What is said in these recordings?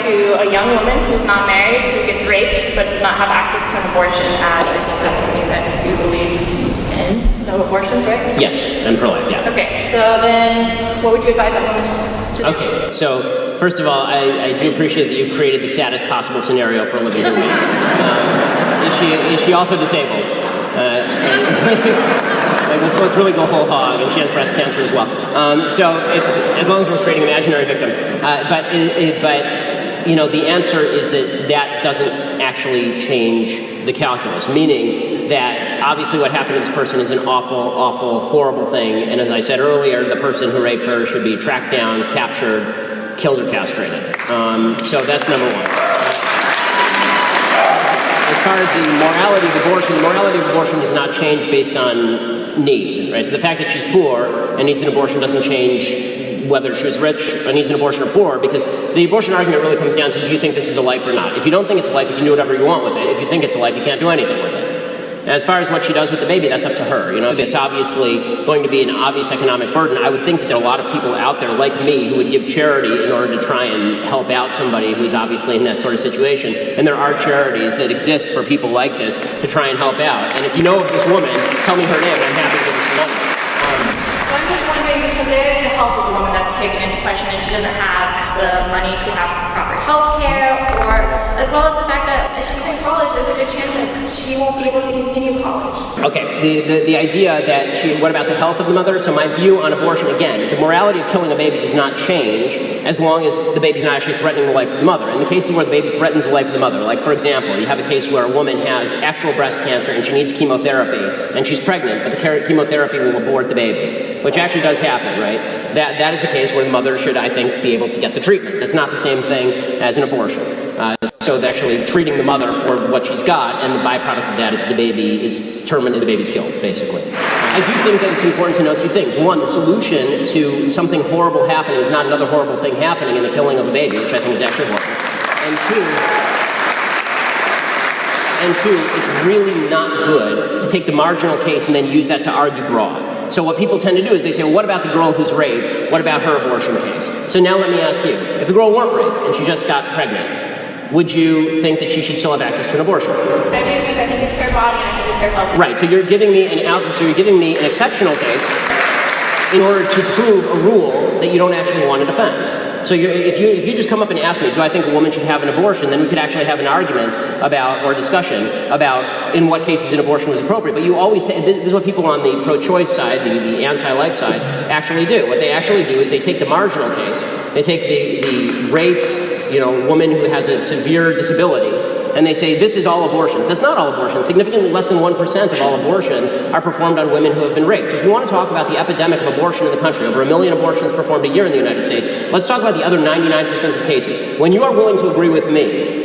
to a young woman who's not married, who gets raped, but does not have access to an abortion, as I think that's something that you believe in? No abortions, right? Yes, I'm pro-life, yeah. Okay, so then what would you advise that woman to do? Okay, so first of all, I do appreciate that you've created the saddest possible scenario for a living human. Is she also disabled? Let's really go whole hog, and she has breast cancer as well. So it's, as long as we're creating imaginary victims. But you know, the answer is that doesn't actually change the calculus, meaning that obviously what happened to this person is an awful, awful, horrible thing, and as I said earlier, the person who raped her should be tracked down, captured, killed or castrated. So that's number one. As far as the morality of abortion does not change based on need, right? So the fact that she's poor and needs an abortion doesn't change whether she was rich or needs an abortion or poor, because the abortion argument really comes down to, do you think this is a life or not? If you don't think it's a life, you can do whatever you want with it. If you think it's a life, you can't do anything with it. And as far as what she does with the baby, that's up to her. You know, if it's obviously going to be an obvious economic burden, I would think that there are a lot of people out there like me who would give charity in order to try and help out somebody who's obviously in that sort of situation. And there are charities that exist for people like this to try and help out. And if you know of this woman, tell me her name, and I'm happy to give her some money. So I'm just wondering, because there is the health of the woman that's taken into question, and she doesn't have the money to have proper health care, or as well as the fact that if she's in college, there's a good chance that she won't be able to continue college. Okay, the idea that what about the health of the mother? So my view on abortion, again, the morality of killing a baby does not change as long as the baby's not actually threatening the life of the mother. In the cases where the baby threatens the life of the mother, like for example, you have a case where a woman has actual breast cancer and she needs chemotherapy and she's pregnant, but the chemotherapy will abort the baby, which actually does happen, right? That is a case where the mother should, I think, be able to get the treatment. That's not the same thing as an abortion. So it's actually treating the mother for what she's got, and the byproduct of that is that the baby is terminated, the baby's killed, basically. I do think that it's important to know two things. One, the solution to something horrible happening is not another horrible thing happening in the killing of a baby, which I think is actually horrible. And two, it's really not good to take the marginal case and then use that to argue broad. So what people tend to do is they say, well, what about the girl who's raped? What about her abortion case? So now let me ask you, if the girl weren't raped and she just got pregnant, would you think that she should still have access to an abortion? I do, because I think it's her body and I think it's her health. Right, so you're giving me an exceptional case in order to prove a rule that you don't actually want to defend. So if you just come up and ask me, do I think a woman should have an abortion, then we could actually have an argument about, or a discussion about in what cases an abortion was appropriate. But you always, this is what people on the pro-choice side, the anti-life side, actually do. What they actually do is they take the marginal case, they take the raped, woman who has a severe disability, and they say this is all abortions. That's not all abortions. Significantly less than 1% of all abortions are performed on women who have been raped. So if you want to talk about the epidemic of abortion in the country, over 1 million abortions performed a year in the United States, let's talk about the other 99% of cases. When you are willing to agree with me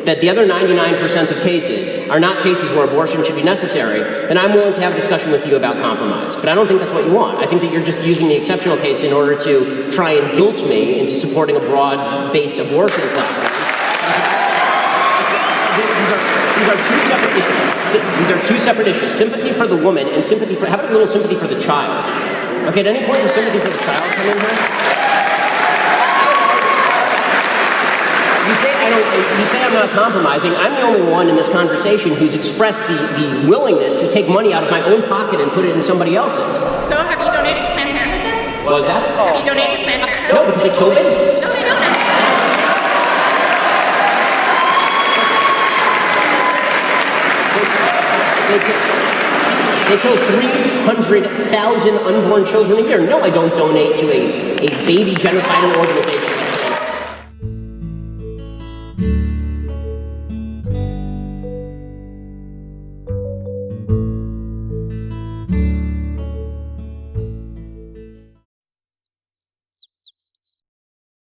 that the other 99% of cases are not cases where abortion should be necessary, then I'm willing to have a discussion with you about compromise. But I don't think that's what you want. I think that you're just using the exceptional case in order to try and guilt me into supporting a broad-based abortion platform. These are two separate issues. These are two separate issues. Sympathy for the woman and have a little sympathy for the child. Okay, at any point, does sympathy for the child come in here? You say I'm not compromising. I'm the only one in this conversation who's expressed the willingness to take money out of my own pocket and put it in somebody else's. So have you donated to Planned Parenthood then? What was that? Have you donated to Planned Parenthood? No, because they kill babies. No, they don't. They kill 300,000 unborn children a year. No, I don't donate to a baby genocidal organization.